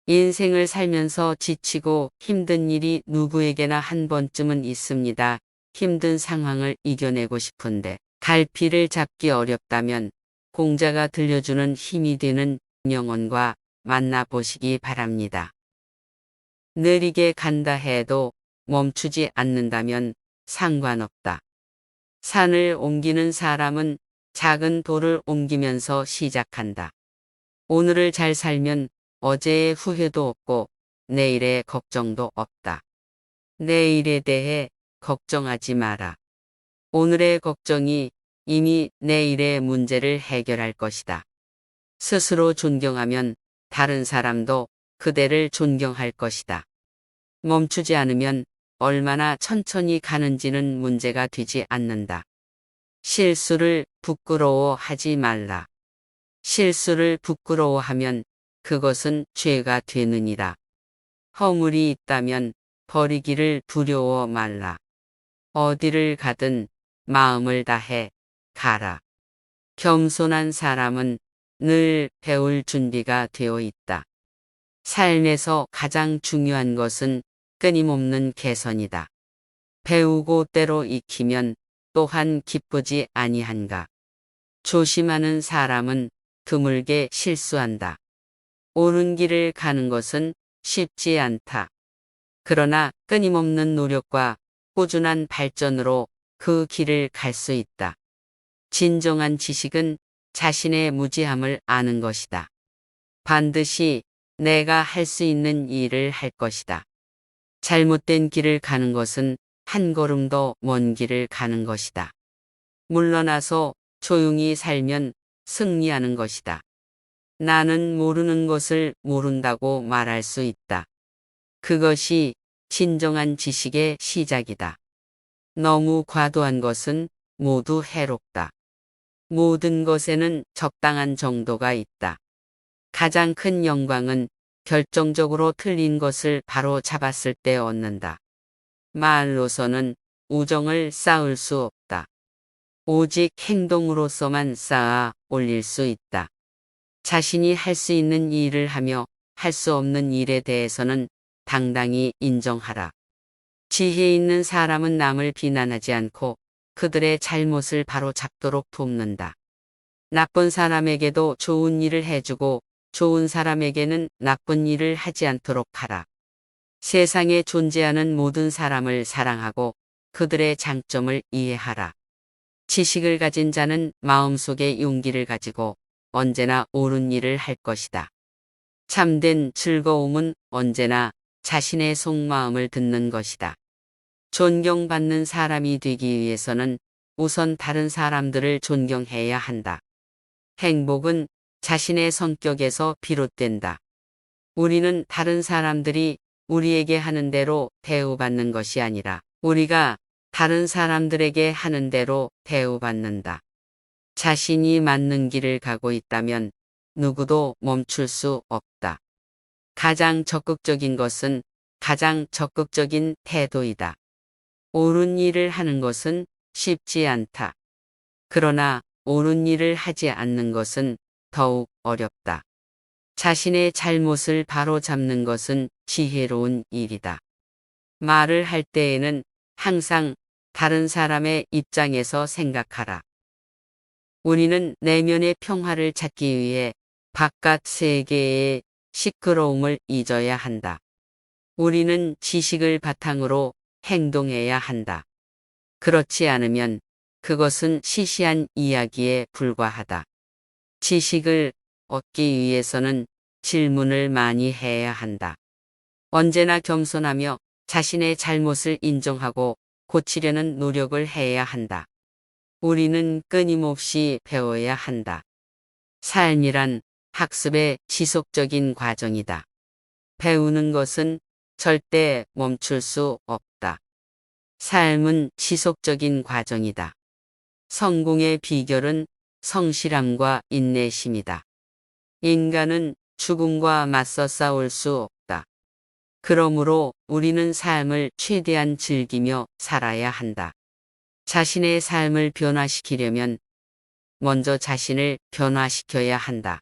인생을 살면서 지치고 힘든 일이 누구에게나 한 번쯤은 있습니다. 힘든 상황을 이겨내고 싶은데 갈피를 잡기 어렵다면 공자가 들려주는 힘이 되는 영혼과 만나보시기 바랍니다. 느리게 간다 해도 멈추지 않는다면 상관없다. 산을 옮기는 사람은 작은 돌을 옮기면서 시작한다. 오늘을 잘 살면 어제의 후회도 없고 내일의 걱정도 없다. 내일에 대해 걱정하지 마라. 오늘의 걱정이 이미 내일의 문제를 해결할 것이다. 스스로 존경하면 다른 사람도 그대를 존경할 것이다. 멈추지 않으면 얼마나 천천히 가는지는 문제가 되지 않는다. 실수를 부끄러워하지 말라. 실수를 부끄러워하면 그것은 죄가 되느니라. 허물이 있다면 버리기를 두려워 말라. 어디를 가든 마음을 다해 가라. 겸손한 사람은 늘 배울 준비가 되어 있다. 삶에서 가장 중요한 것은 끊임없는 개선이다. 배우고 때로 익히면 또한 기쁘지 아니한가. 조심하는 사람은 드물게 실수한다. 옳은 길을 가는 것은 쉽지 않다. 그러나 끊임없는 노력과 꾸준한 발전으로 그 길을 갈 수 있다. 진정한 지식은 자신의 무지함을 아는 것이다. 반드시 내가 할 수 있는 일을 할 것이다. 잘못된 길을 가는 것은 한 걸음 더 먼 길을 가는 것이다. 물러나서 조용히 살면 승리하는 것이다. 나는 모르는 것을 모른다고 말할 수 있다. 그것이 진정한 지식의 시작이다. 너무 과도한 것은 모두 해롭다. 모든 것에는 적당한 정도가 있다. 가장 큰 영광은 결정적으로 틀린 것을 바로 잡았을 때 얻는다. 말로서는 우정을 쌓을 수 없다. 오직 행동으로서만 쌓아 올릴 수 있다. 자신이 할 수 있는 일을 하며 할 수 없는 일에 대해서는 당당히 인정하라. 지혜 있는 사람은 남을 비난하지 않고 그들의 잘못을 바로 잡도록 돕는다. 나쁜 사람에게도 좋은 일을 해주고 좋은 사람에게는 나쁜 일을 하지 않도록 하라. 세상에 존재하는 모든 사람을 사랑하고 그들의 장점을 이해하라. 지식을 가진 자는 마음속에 용기를 가지고 언제나 옳은 일을 할 것이다. 참된 즐거움은 언제나 자신의 속마음을 듣는 것이다. 존경받는 사람이 되기 위해서는 우선 다른 사람들을 존경해야 한다. 행복은 자신의 성격에서 비롯된다. 우리는 다른 사람들이 우리에게 하는 대로 대우받는 것이 아니라 우리가 다른 사람들에게 하는 대로 대우받는다. 자신이 맞는 길을 가고 있다면 누구도 멈출 수 없다. 가장 적극적인 것은 가장 적극적인 태도이다. 옳은 일을 하는 것은 쉽지 않다. 그러나 옳은 일을 하지 않는 것은 더욱 어렵다. 자신의 잘못을 바로 잡는 것은 지혜로운 일이다. 말을 할 때에는 항상 다른 사람의 입장에서 생각하라. 우리는 내면의 평화를 찾기 위해 바깥 세계의 시끄러움을 잊어야 한다. 우리는 지식을 바탕으로 행동해야 한다. 그렇지 않으면 그것은 시시한 이야기에 불과하다. 지식을 얻기 위해서는 질문을 많이 해야 한다. 언제나 겸손하며 자신의 잘못을 인정하고 고치려는 노력을 해야 한다. 우리는 끊임없이 배워야 한다. 삶이란 학습의 지속적인 과정이다. 배우는 것은 절대 멈출 수 없다. 삶은 지속적인 과정이다. 성공의 비결은 성실함과 인내심이다. 인간은 죽음과 맞서 싸울 수 없다. 그러므로 우리는 삶을 최대한 즐기며 살아야 한다. 자신의 삶을 변화시키려면 먼저 자신을 변화시켜야 한다.